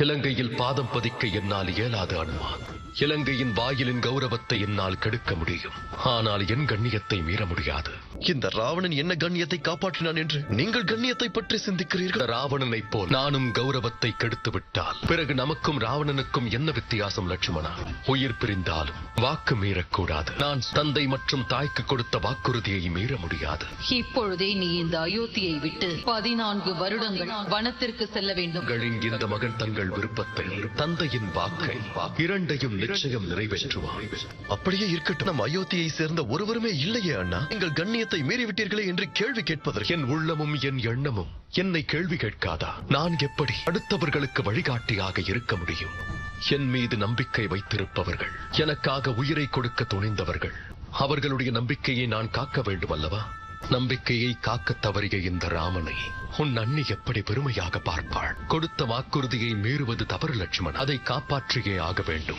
இலங்கையில் பாதம் பதிக்க என்னால் இயலாது அனுமான். இலங்கையின் வாயிலின் கௌரவத்தை என்னால் கெடுக்க முடியும், ஆனால் என் கண்ணியத்தை மீற முடியாது. இந்த ராவணன் என்ன கண்ணியத்தை காப்பாற்றினான் என்று நீங்கள் கண்ணியத்தை பற்றி சிந்திக்கிறீர்கள்? ராவணனை போல் நானும் கௌரவத்தை கெடுத்து விட்டால் பிறகு நமக்கும் ராவணனுக்கும் என்ன வித்தியாசம் லட்சுமணா? உயிர் பிரிந்தாலும் வாக்கு மீறக்கூடாது. நான் தந்தை மற்றும் தாய்க்கு கொடுத்த வாக்குறுதியை மீற முடியாது. இப்பொழுதே நீ இந்த அயோத்தியை விட்டு 14 வருடங்கள் வனத்திற்கு செல்ல வேண்டும். இந்த மகன் தங்கள் விருப்பத்தை, தந்தையின் வாக்கை இரண்டையும் நிச்சயம் நிறைவேற்றுவார். அப்படியே இருக்கட்டும். நம் அயோத்தியை சேர்ந்த ஒருவருமே இல்லையே அண்ணா. நீங்கள் கண்ணியத்தை மீறிவிட்டீர்களே என்று கேள்வி கேட்பதற்கு என் உள்ளமும் என் எண்ணமும் என்னை கேள்வி கேட்காதா? நான் எப்படி அடுத்தவர்களுக்கு வழிகாட்டியாக இருக்க முடியும்? என் மீது நம்பிக்கை வைத்திருப்பவர்கள், எனக்காக உயிரை கொடுக்க துணிந்தவர்கள், அவர்களுடைய நம்பிக்கையை நான் காக்க வேண்டும் அல்லவா? நம்பிக்கையை காக்க தவறிய இந்த ராமனை உன் அண்ணி எப்படி பெருமையாக பார்ப்பாள்? கொடுத்த வாக்குறுதியை மீறுவது தவறு லட்சுமணன். அதை காப்பாற்றியே ஆக வேண்டும்.